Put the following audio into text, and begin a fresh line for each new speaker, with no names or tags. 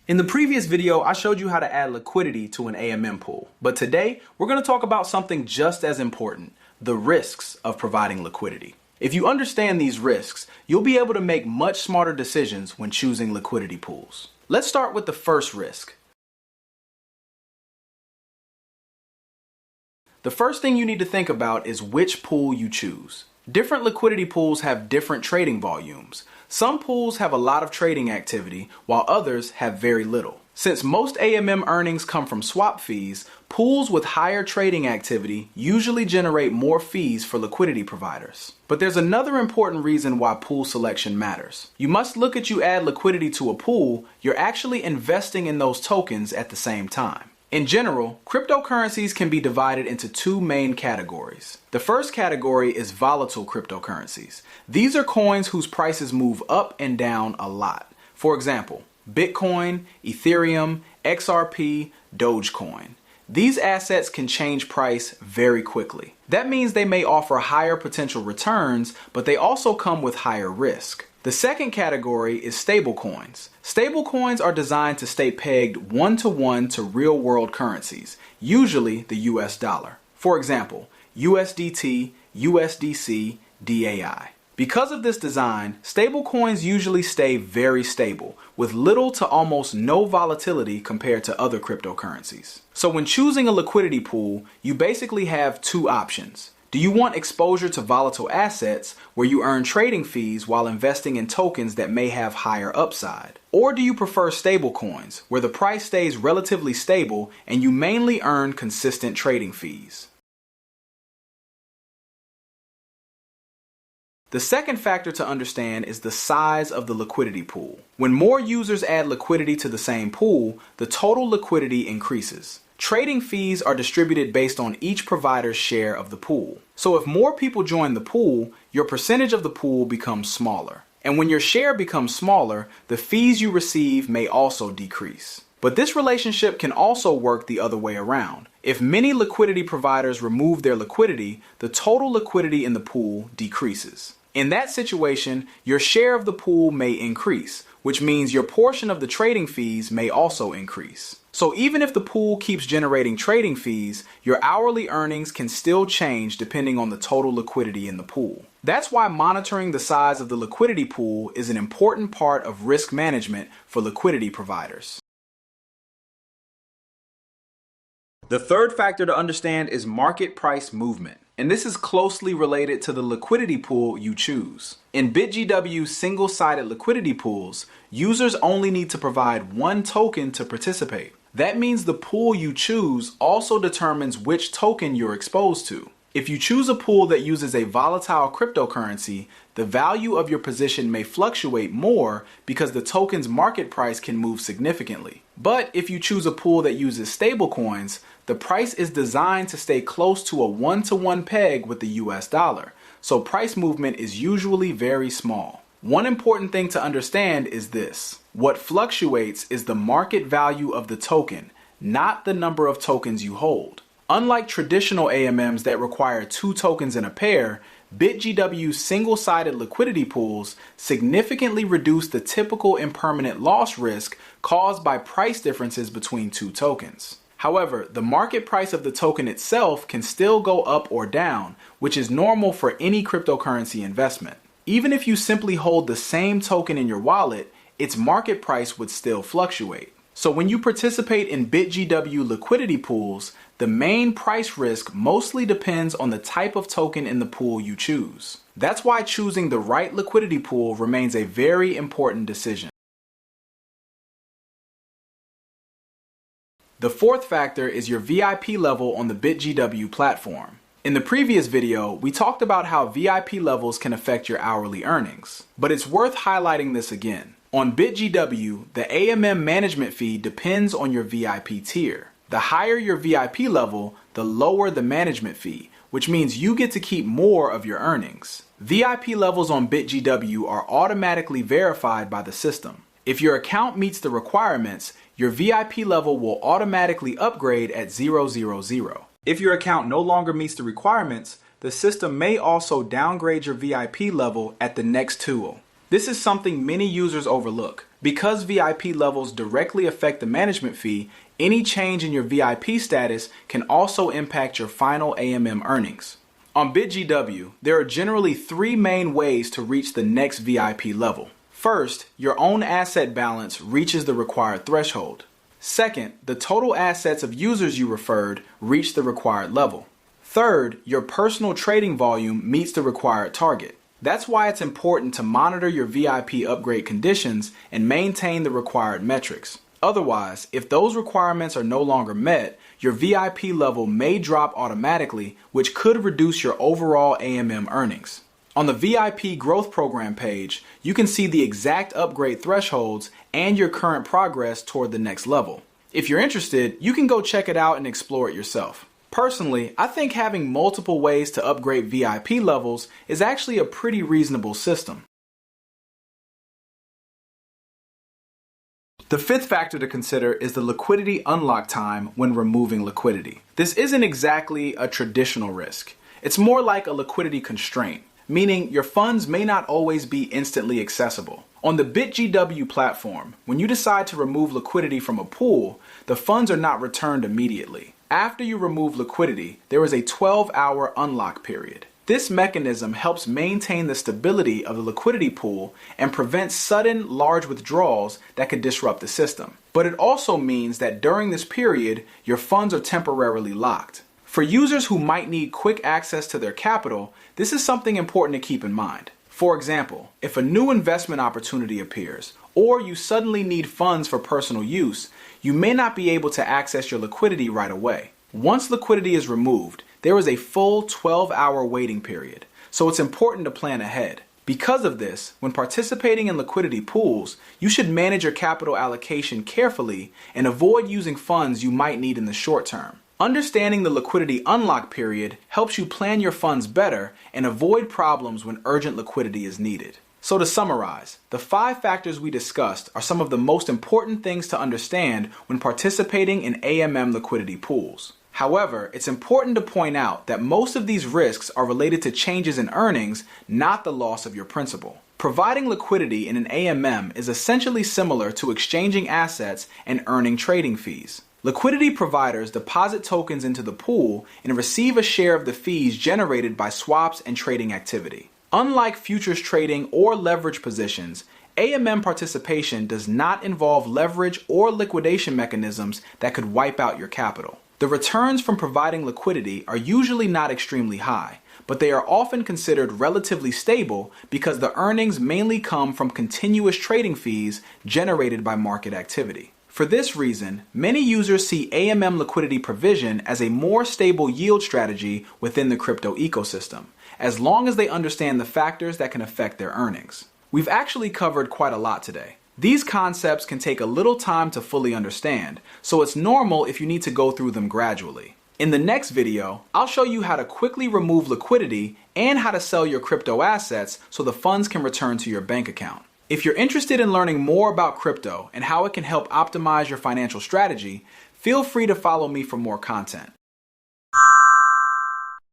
In the previous video, I showed you how to add liquidity to an AMM pool, but today we're going to talk about something just as important, the risks of providing liquidity. If you understand these risks, you'll be able to make much smarter decisions when choosing liquidity pools. Let's start with the first risk. The first thing you need to think about is which pool you choose. Different liquidity pools have different trading volumes. Some pools have a lot of trading activity, while others have very little. Since most AMM earnings come from swap fees, pools with higher trading activity usually generate more fees for liquidity providers. But there's another important reason why pool selection matters. You must look at you add liquidity to a pool, you're actually investing in those tokens at the same time. In general, cryptocurrencies can be divided into two main categories. The first category is volatile cryptocurrencies. These are coins whose prices move up and down a lot. For example, Bitcoin, Ethereum, XRP, Dogecoin. These assets can change price very quickly. That means they may offer higher potential returns, but they also come with higher risk. The second category is stablecoins. Stablecoins are designed to stay pegged one-to-one to real-world currencies, usually the US dollar. For example, USDT, USDC, DAI. Because of this design, stablecoins usually stay very stable, with little to almost no volatility compared to other cryptocurrencies. So when choosing a liquidity pool, you basically have two options. Do you want exposure to volatile assets where you earn trading fees while investing in tokens that may have higher upside? Or do you prefer stablecoins where the price stays relatively stable and you mainly earn consistent trading fees? The second factor to understand is the size of the liquidity pool. When more users add liquidity to the same pool, the total liquidity increases. Trading fees are distributed based on each provider's share of the pool. So if more people join the pool, your percentage of the pool becomes smaller. And when your share becomes smaller, the fees you receive may also decrease. But this relationship can also work the other way around. If many liquidity providers remove their liquidity, the total liquidity in the pool decreases. In that situation, your share of the pool may increase, which means your portion of the trading fees may also increase. So even if the pool keeps generating trading fees, your hourly earnings can still change depending on the total liquidity in the pool. That's why monitoring the size of the liquidity pool is an important part of risk management for liquidity providers. The third factor to understand is market price movement, and this is closely related to the liquidity pool you choose. In BitGW's single-sided liquidity pools, users only need to provide one token to participate. That means the pool you choose also determines which token you're exposed to. If you choose a pool that uses a volatile cryptocurrency, the value of your position may fluctuate more because the token's market price can move significantly. But if you choose a pool that uses stablecoins, the price is designed to stay close to a one-to-one peg with the US dollar, so price movement is usually very small. One important thing to understand is this. What fluctuates is the market value of the token, not the number of tokens you hold. Unlike traditional AMMs that require two tokens in a pair, BitGW's single-sided liquidity pools significantly reduce the typical impermanent loss risk caused by price differences between two tokens. However, the market price of the token itself can still go up or down, which is normal for any cryptocurrency investment. Even if you simply hold the same token in your wallet, its market price would still fluctuate. So when you participate in BitGW liquidity pools, the main price risk mostly depends on the type of token in the pool you choose. That's why choosing the right liquidity pool remains a very important decision. The fourth factor is your VIP level on the BitGW platform. In the previous video, we talked about how VIP levels can affect your hourly earnings, but it's worth highlighting this again. On BitGW, the AMM management fee depends on your VIP tier. The higher your VIP level, the lower the management fee, which means you get to keep more of your earnings. VIP levels on BitGW are automatically verified by the system. If your account meets the requirements, your VIP level will automatically upgrade at 000. If your account no longer meets the requirements, the system may also downgrade your VIP level at the next tool. This is something many users overlook. Because VIP levels directly affect the management fee, any change in your VIP status can also impact your final AMM earnings. On BitGW, there are generally three main ways to reach the next VIP level. First, your own asset balance reaches the required threshold. Second, the total assets of users you referred reach the required level. Third, your personal trading volume meets the required target. That's why it's important to monitor your VIP upgrade conditions and maintain the required metrics. Otherwise, if those requirements are no longer met, your VIP level may drop automatically, which could reduce your overall AMM earnings. On the VIP Growth Program page, you can see the exact upgrade thresholds and your current progress toward the next level. If you're interested, you can go check it out and explore it yourself. Personally, I think having multiple ways to upgrade VIP levels is actually a pretty reasonable system. The fifth factor to consider is the liquidity unlock time when removing liquidity. This isn't exactly a traditional risk. It's more like a liquidity constraint, meaning your funds may not always be instantly accessible. On the BitGW platform, when you decide to remove liquidity from a pool, the funds are not returned immediately. After you remove liquidity, there is a 12-hour unlock period. This mechanism helps maintain the stability of the liquidity pool and prevents sudden, large withdrawals that could disrupt the system. But it also means that during this period, your funds are temporarily locked. For users who might need quick access to their capital, this is something important to keep in mind. For example, if a new investment opportunity appears, or you suddenly need funds for personal use, you may not be able to access your liquidity right away. Once liquidity is removed, there is a full 12-hour waiting period, so it's important to plan ahead. Because of this, when participating in liquidity pools, you should manage your capital allocation carefully and avoid using funds you might need in the short term. Understanding the liquidity unlock period helps you plan your funds better and avoid problems when urgent liquidity is needed. So to summarize, the 5 factors we discussed are some of the most important things to understand when participating in AMM liquidity pools. However, it's important to point out that most of these risks are related to changes in earnings, not the loss of your principal. Providing liquidity in an AMM is essentially similar to exchanging assets and earning trading fees. Liquidity providers deposit tokens into the pool and receive a share of the fees generated by swaps and trading activity. Unlike futures trading or leverage positions, AMM participation does not involve leverage or liquidation mechanisms that could wipe out your capital. The returns from providing liquidity are usually not extremely high, but they are often considered relatively stable because the earnings mainly come from continuous trading fees generated by market activity. For this reason, many users see AMM liquidity provision as a more stable yield strategy within the crypto ecosystem, as long as they understand the factors that can affect their earnings. We've actually covered quite a lot today. These concepts can take a little time to fully understand, so it's normal if you need to go through them gradually. In the next video, I'll show you how to quickly remove liquidity and how to sell your crypto assets so the funds can return to your bank account. If you're interested in learning more about crypto and how it can help optimize your financial strategy, feel free to follow me for more content.